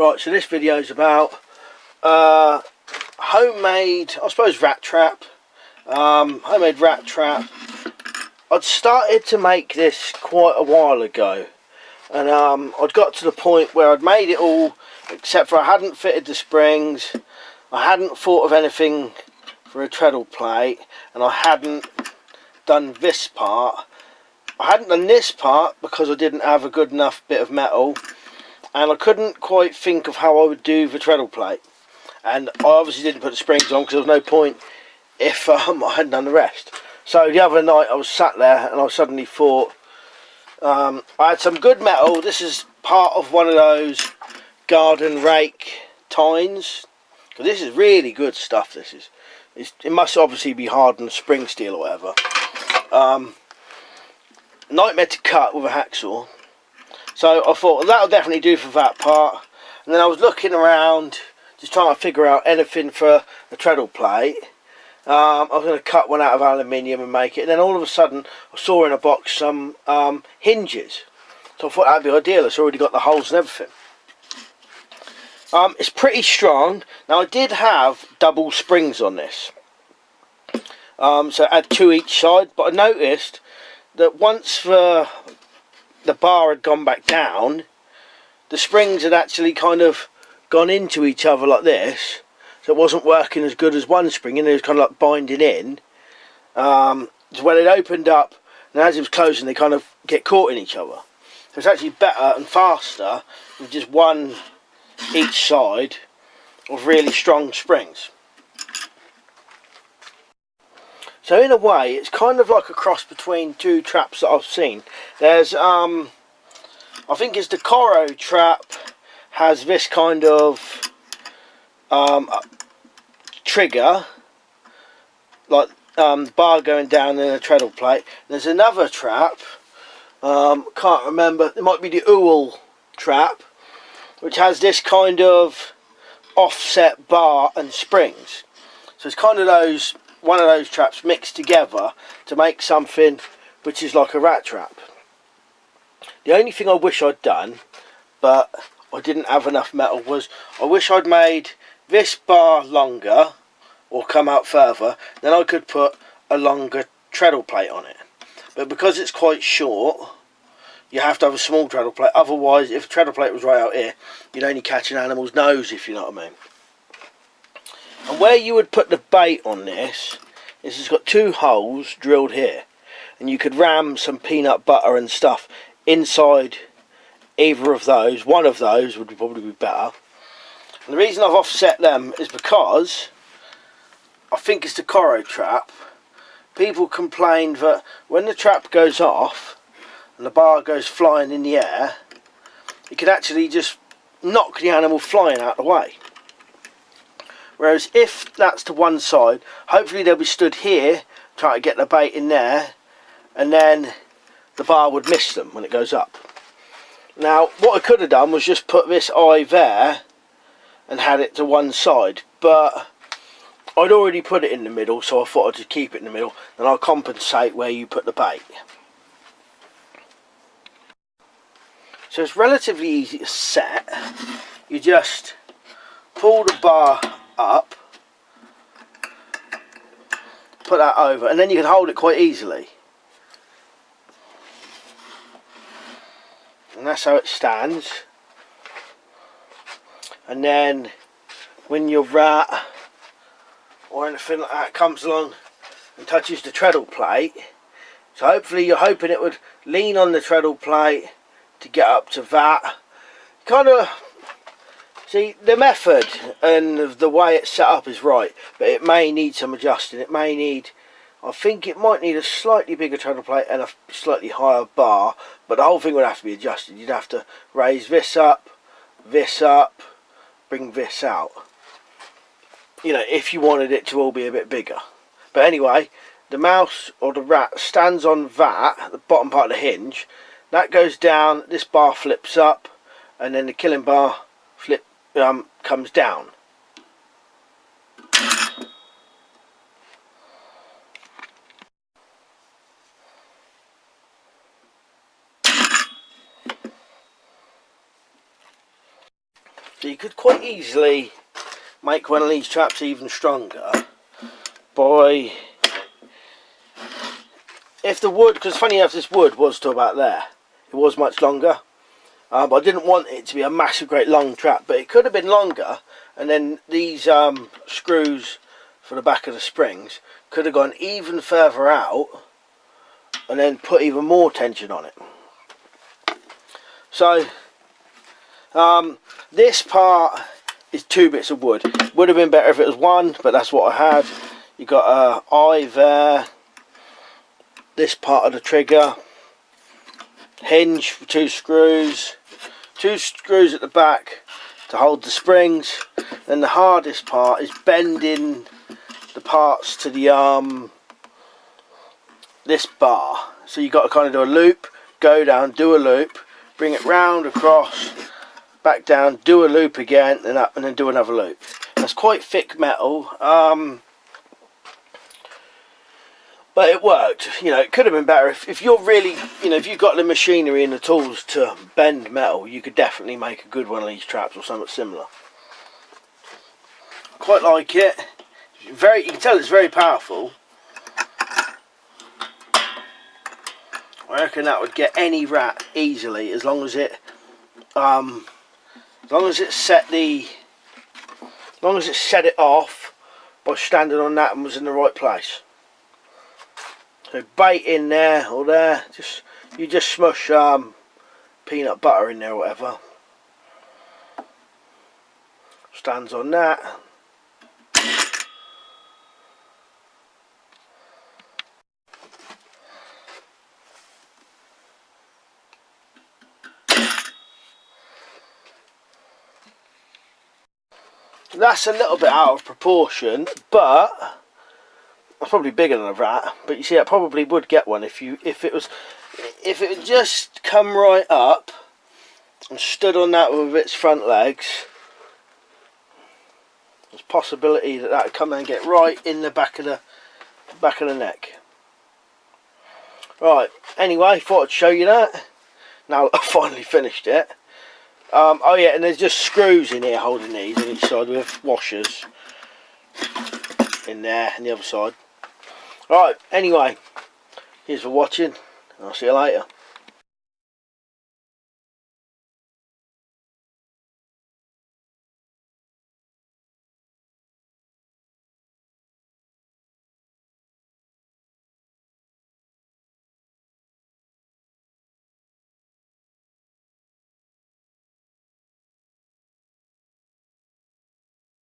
Right, so this video is about homemade, I suppose, rat trap. Homemade rat trap. I'd started to make this quite a while ago, and I'd got to the point where I'd made it all, except for I hadn't fitted the springs, I hadn't thought of anything for a treadle plate, and I hadn't done this part. I hadn't done this part because I didn't have a good enough bit of metal, and I couldn't quite think of how I would do the treadle plate, and I obviously didn't put the springs on because there was no point if I hadn't done the rest. So the other night I was sat there and I suddenly thought, I had some good metal. This is part of one of those garden rake tines, because this is really good stuff. It must obviously be hardened spring steel or whatever. Nightmare to cut with a hacksaw. So I thought, well, that'll definitely do for that part. And then I was looking around, just trying to figure out anything for a treadle plate. I was going to cut one out of aluminium and make it. And then all of a sudden, I saw in a box some hinges. So I thought that'd be ideal. It's already got the holes and everything. It's pretty strong. Now, I did have double springs on this. So I had two each side. But I noticed that once the bar had gone back down, the springs had actually kind of gone into each other like this, so it wasn't working as good as one spring, and it was kind of like binding in. So when it opened up, and as it was closing, they kind of get caught in each other. So it's actually better and faster with just one each side of really strong springs. So in a way, it's kind of like a cross between two traps that I've seen. There's, I think it's the Coro trap, has this kind of trigger, like bar going down in a treadle plate. There's another trap, can't remember, it might be the Uhl trap, which has this kind of offset bar and springs. So it's kind of one of those traps mixed together to make something which is like a rat trap. The only thing I wish I'd done, but I didn't have enough metal, was I wish I'd made this bar longer or come out further, then I could put a longer treadle plate on it. But because it's quite short, you have to have a small treadle plate. Otherwise, if a treadle plate was right out here, you'd only catch an animal's nose, if you know what I mean. And where you would put the bait on this is it's got two holes drilled here, and you could ram some peanut butter and stuff inside either of those. One of those would probably be better. And the reason I've offset them is because I think it's the Coro trap. People complained that when the trap goes off and the bar goes flying in the air, it can actually just knock the animal flying out of the way. Whereas if that's to one side, hopefully they'll be stood here trying to get the bait in there, and then the bar would miss them when it goes up. Now, what I could have done was just put this eye there and had it to one side, but I'd already put it in the middle, so I thought I'd just keep it in the middle, and I'll compensate where you put the bait. So it's relatively easy to set. You just pull the bar up, put that over, and then you can hold it quite easily. And that's how it stands. And then when your rat or anything like that comes along and touches the treadle plate, so hopefully you're hoping it would lean on the treadle plate to get up to that. Kind of, see, the method and the way it's set up is right, but it may need some adjusting. It may need, I think it might need a slightly bigger treadle plate and a slightly higher bar, but the whole thing would have to be adjusted. You'd have to raise this up, bring this out, you know, if you wanted it to all be a bit bigger. But anyway, the mouse or the rat stands on that, the bottom part of the hinge. That goes down, this bar flips up, and then the killing bar comes down. So you could quite easily make one of these traps even stronger by, if the wood, because funny enough this wood was to about there, it was much longer, but I didn't want it to be a massive great long trap, but it could have been longer, and then these screws for the back of the springs could have gone even further out and then put even more tension on it. So this part is 2 bits of wood. Would have been better if it was 1, but that's what I had. You got a eye there, this part of the trigger, hinge for 2 screws, 2 screws at the back to hold the springs. Then the hardest part is bending the parts to the this bar. So you've got to kind of do a loop, go down, do a loop, bring it round across, back down, do a loop again, and up, and then do another loop. That's quite thick metal, but it worked. You know, it could have been better if you're really, you know, if you've got the machinery and the tools to bend metal, you could definitely make a good one of these traps or something similar. Quite like it. Very, you can tell it's very powerful. I reckon that would get any rat easily, as long as it set it off by standing on that and was in the right place. So bait in there or there, you just smush peanut butter in there or whatever. Stands on that. That's a little bit out of proportion, but it's probably bigger than a rat. But you see, I probably would get one if it would just come right up and stood on that with its front legs. There's a possibility that that would come and get right in the back of the neck. Right. Anyway, thought I'd show you that. Now that I've finally finished it. Oh yeah, and there's just screws in here holding these on each side with washers in there and the other side. Right, anyway, here's for watching, and I'll see you later.